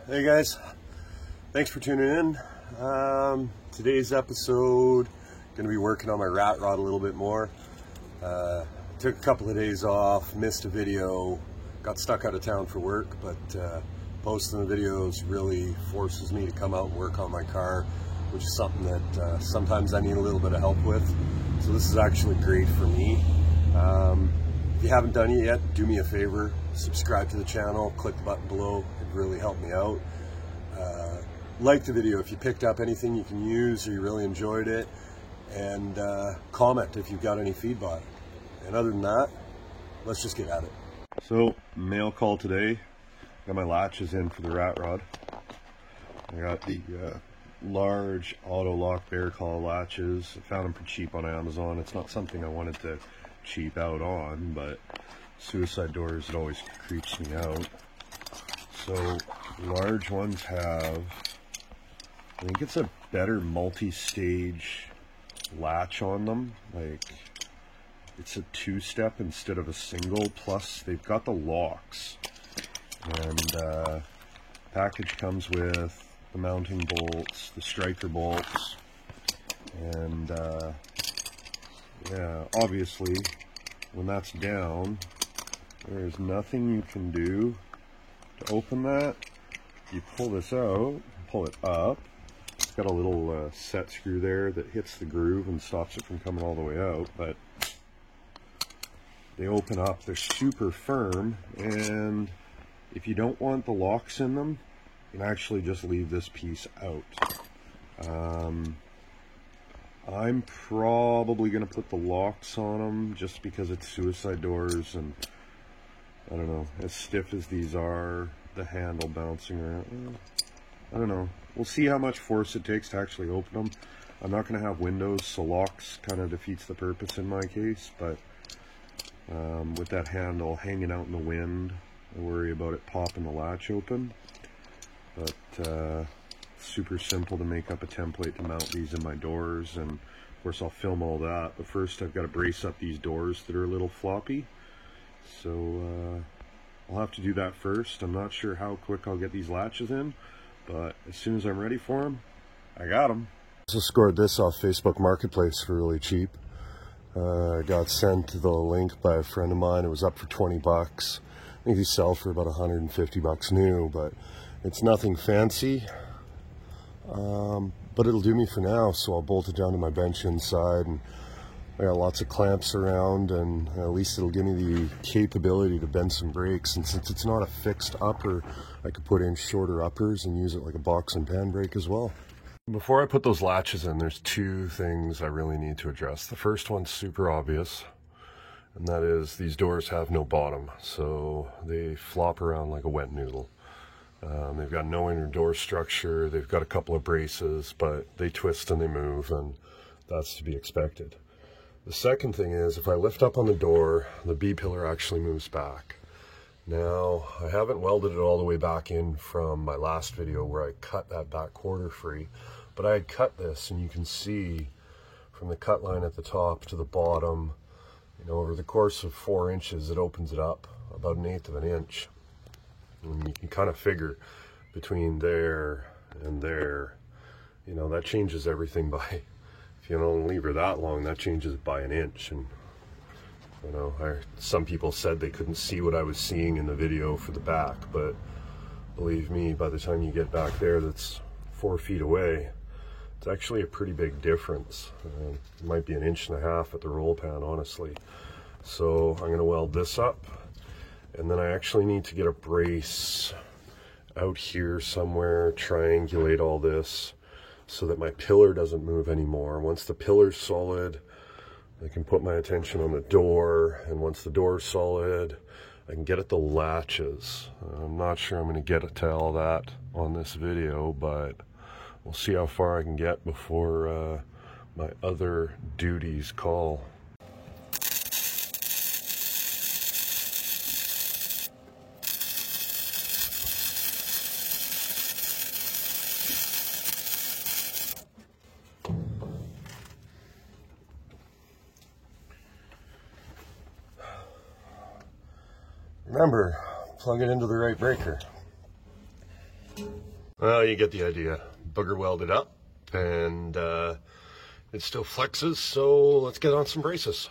Hey guys, thanks for tuning in. Today's episode, going to be working on my rat rod a little bit more. Took a couple of days off, missed a video, got stuck out of town for work, but posting the videos really forces me to come out and work on my car, which is something that sometimes I need a little bit of help with. So this is actually great for me. If you haven't done it yet, do me a favor, subscribe to the channel, click the button below, it really helped me out. Like the video if you picked up anything you can use or you really enjoyed it, and comment if you've got any feedback. And other than that, let's just get at it. So, mail call today. Got my latches in for the rat rod. I got the large auto lock bear claw latches. I found them for cheap on Amazon. It's not something I wanted to cheap out on, but suicide doors, it always creeps me out. So large ones have, I think it's a better multi-stage latch on them. Like, it's a two-step instead of a single, plus they've got the locks. And package comes with the mounting bolts, the striker bolts, and yeah, obviously when that's down, there's nothing you can do to open that. You pull this out, pull it up. It's got a little set screw there that hits the groove and stops it from coming all the way out, but they open up, they're super firm, and if you don't want the locks in them, you can actually just leave this piece out. I'm probably going to put the locks on them just because it's suicide doors, and I don't know, as stiff as these are, the handle bouncing around, I don't know. We'll see how much force it takes to actually open them. I'm not going to have windows, so locks kind of defeats the purpose in my case, but with that handle hanging out in the wind, I worry about it popping the latch open. But super simple to make up a template to mount these in my doors, and of course I'll film all that, but first I've got to brace up these doors that are a little floppy, so I'll have to do that first. I'm not sure how quick I'll get these latches in, but as soon as I'm ready for them, I got them. I just scored this off Facebook Marketplace for really cheap. I got sent the link by a friend of mine. It was up for 20 bucks. I think these sell for about 150 bucks new, but it's nothing fancy. But it'll do me for now, so I'll bolt it down to my bench inside, and I got lots of clamps around, and at least it'll give me the capability to bend some brakes. And since it's not a fixed upper, I could put in shorter uppers and use it like a box and pan brake as well. Before I put those latches in, there's two things I really need to address. The first one's super obvious, and that is these doors have no bottom, so they flop around like a wet noodle. They've got no inner door structure, they've got a couple of braces, but they twist and they move, and that's to be expected. The second thing is, if I lift up on the door, the B-pillar actually moves back. Now, I haven't welded it all the way back in from my last video where I cut that back quarter free, but I had cut this, and you can see from the cut line at the top to the bottom, you know, over the course of 4 inches, it opens it up about 1/8 of an inch. And you can kind of figure between there and there, you know, that changes everything by, if you don't leave her that long, that changes by 1 inch. And, you know, some people said they couldn't see what I was seeing in the video for the back, but believe me, by the time you get back there, that's 4 feet away, it's actually a pretty big difference. It might be 1.5 inches at the roll pan, honestly. So I'm going to weld this up. And then I actually need to get a brace out here somewhere, triangulate all this so that my pillar doesn't move anymore. Once the pillar's solid, I can put my attention on the door, and once the door's solid, I can get at the latches. I'm not sure I'm going to get to all that on this video, but we'll see how far I can get before my other duties call. Remember, plug it into the right breaker. Well, you get the idea. Booger welded up, and it still flexes, so let's get on some braces.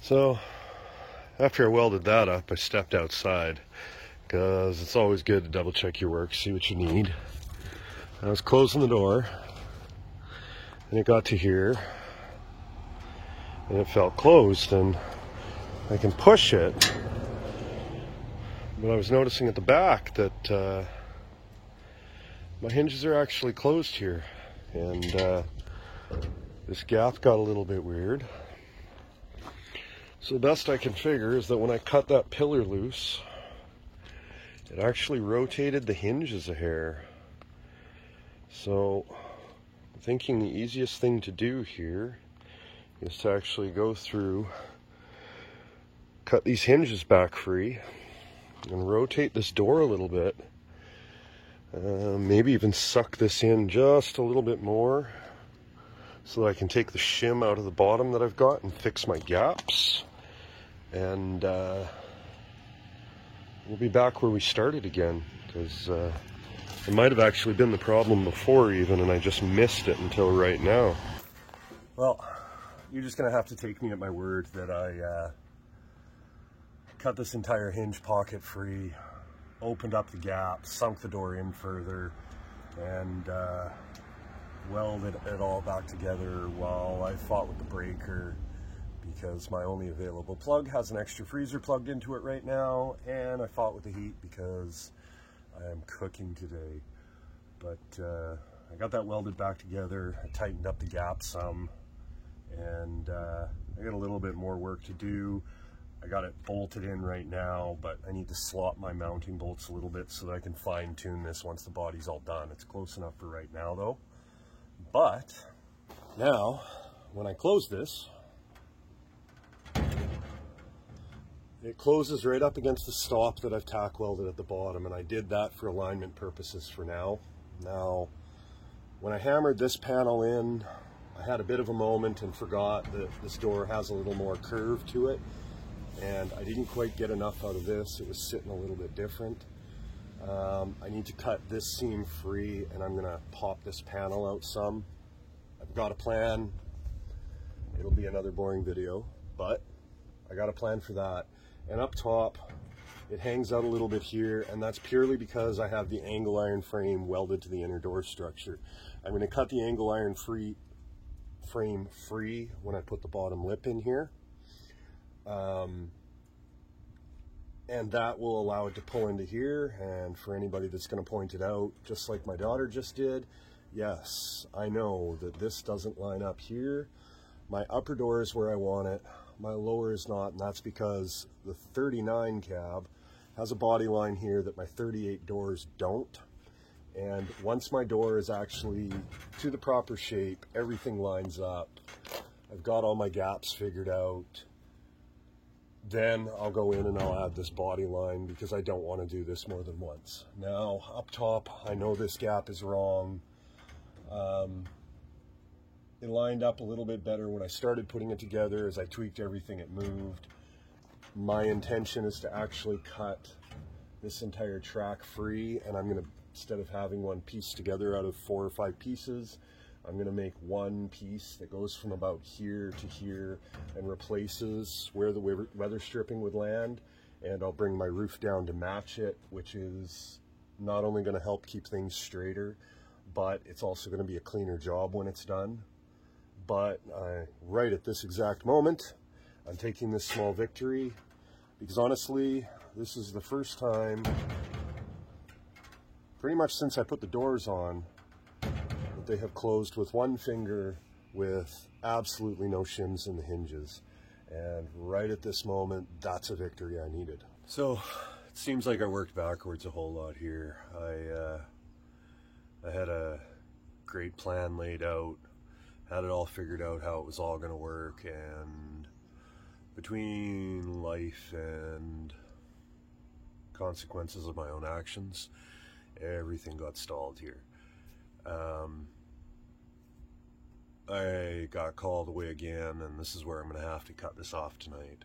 So, after I welded that up, I stepped outside, because it's always good to double check your work, see what you need. I was closing the door, and it got to here, and it felt closed, and I can push it, but I was noticing at the back that my hinges are actually closed here, and this gap got a little bit weird. So the best I can figure is that when I cut that pillar loose, it actually rotated the hinges a hair. So I'm thinking the easiest thing to do here is to actually go through, cut these hinges back free, and rotate this door a little bit. Maybe even suck this in just a little bit more so that I can take the shim out of the bottom that I've got and fix my gaps. And we'll be back where we started again, because it might have actually been the problem before even, and I just missed it until right now. Well, you're just going to have to take me at my word that I cut this entire hinge pocket free, opened up the gap, sunk the door in further, and welded it all back together while I fought with the breaker, because my only available plug has an extra freezer plugged into it right now, and I fought with the heat because I am cooking today. But I got that welded back together, I tightened up the gap some, and I got a little bit more work to do. I got it bolted in right now, but I need to slot my mounting bolts a little bit so that I can fine tune this once the body's all done. It's close enough for right now though. But now, when I close this, it closes right up against the stop that I've tack welded at the bottom, and I did that for alignment purposes for now. Now, when I hammered this panel in, I had a bit of a moment and forgot that this door has a little more curve to it, and I didn't quite get enough out of this. It was sitting a little bit different. I need to cut this seam free, and I'm gonna pop this panel out some. I've got a plan. It'll be another boring video, but I got a plan for that. And up top, it hangs out a little bit here, and that's purely because I have the angle iron frame welded to the inner door structure. I'm gonna cut the angle iron frame free when I put the bottom lip in here. And that will allow it to pull into here. And for anybody that's going to point it out, just like my daughter just did, yes, I know that this doesn't line up here. My upper door is where I want it, my lower is not, and that's because the 39 cab has a body line here that my 38 doors don't. And once my door is actually to the proper shape, everything lines up, I've got all my gaps figured out, then I'll go in and I'll add this body line, because I don't want to do this more than once. Now, up top, I know this gap is wrong. It lined up a little bit better when I started putting it together. As I tweaked everything, it moved. My intention is to actually cut this entire track free, and I'm going to, instead of having one piece together out of 4 or 5 pieces, I'm going to make one piece that goes from about here to here and replaces where the weather stripping would land, and I'll bring my roof down to match it, which is not only going to help keep things straighter, but it's also going to be a cleaner job when it's done. But right at this exact moment, I'm taking this small victory, because honestly, this is the first time, pretty much since I put the doors on, they have closed with one finger with absolutely no shims in the hinges. And right at this moment, that's a victory I needed. So it seems like I worked backwards a whole lot here. I had a great plan laid out, had it all figured out how it was all going to work, and between life and consequences of my own actions, everything got stalled here. I got called away again, and this is where I'm going to have to cut this off tonight.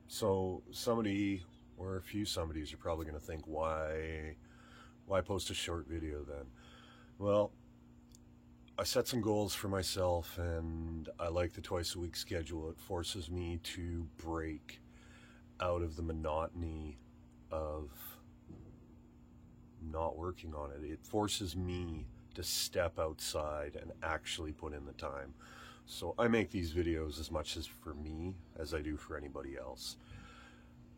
So somebody or a few somebodies are probably going to think, why post a short video then? Well, I set some goals for myself, and I like the twice a week schedule. It forces me to break out of the monotony of not working on it. It forces me to step outside and actually put in the time. So I make these videos as much as for me as I do for anybody else.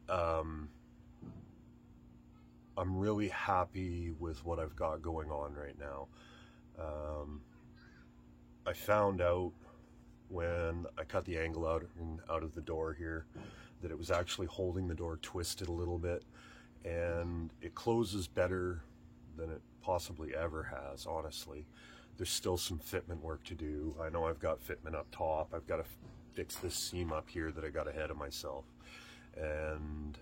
I'm really happy with what I've got going on right now. I found out when I cut the angle out of the door here that it was actually holding the door twisted a little bit, and it closes better than it possibly ever has, honestly. There's still some fitment work to do. I know I've got fitment up top. I've got to fix this seam up here that I got ahead of myself. And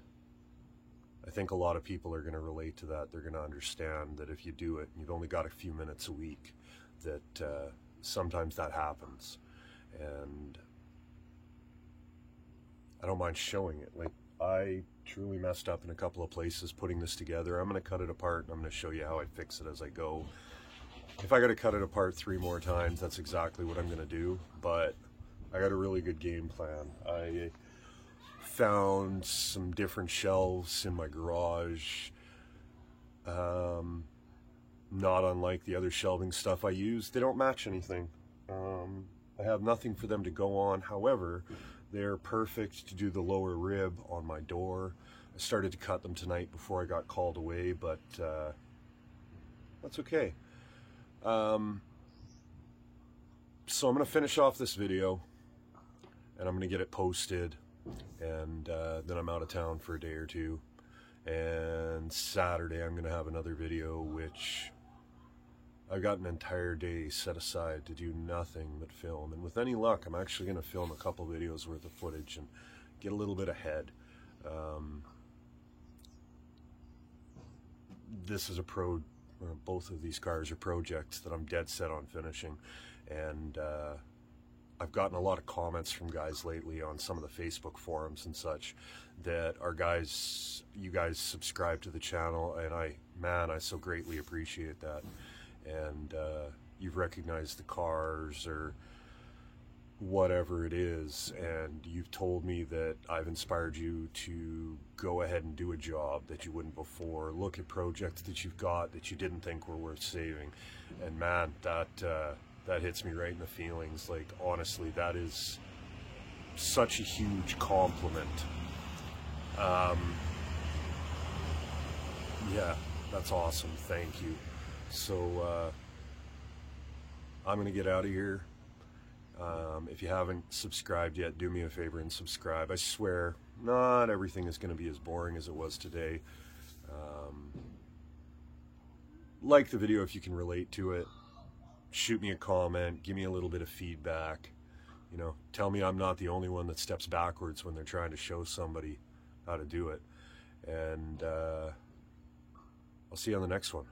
I think a lot of people are going to relate to that. They're going to understand that if you do it, you've only got a few minutes a week, that sometimes that happens. And I don't mind showing it. Like, I truly messed up in a couple of places putting this together. I'm going to cut it apart, and I'm going to show you how I fix it as I go. If I got to cut it apart 3 more times, that's exactly what I'm going to do. But I got a really good game plan. I found some different shelves in my garage, not unlike the other shelving stuff I use. They don't match anything. I have nothing for them to go on. However, they're perfect to do the lower rib on my door. I started to cut them tonight before I got called away, but that's okay. So I'm going to finish off this video, and I'm going to get it posted, and then I'm out of town for a day or two. And Saturday I'm going to have another video, which I've got an entire day set aside to do nothing but film. And with any luck, I'm actually going to film a couple videos worth of footage and get a little bit ahead. This is both of these cars are projects that I'm dead set on finishing. And I've gotten a lot of comments from guys lately on some of the Facebook forums and such that are guys, you guys subscribe to the channel, and I so greatly appreciate that. And you've recognized the cars or whatever it is, and you've told me that I've inspired you to go ahead and do a job that you wouldn't before, look at projects that you've got that you didn't think were worth saving. And man, that hits me right in the feelings. Like, honestly, that is such a huge compliment. Yeah, that's awesome. Thank you. So I'm gonna get out of here. If you haven't subscribed yet, do me a favor and subscribe. I swear not everything is going to be as boring as it was today. Like the video if you can relate to it. Shoot me a comment, give me a little bit of feedback. You know, tell me I'm not the only one that steps backwards when they're trying to show somebody how to do it. And I'll see you on the next one.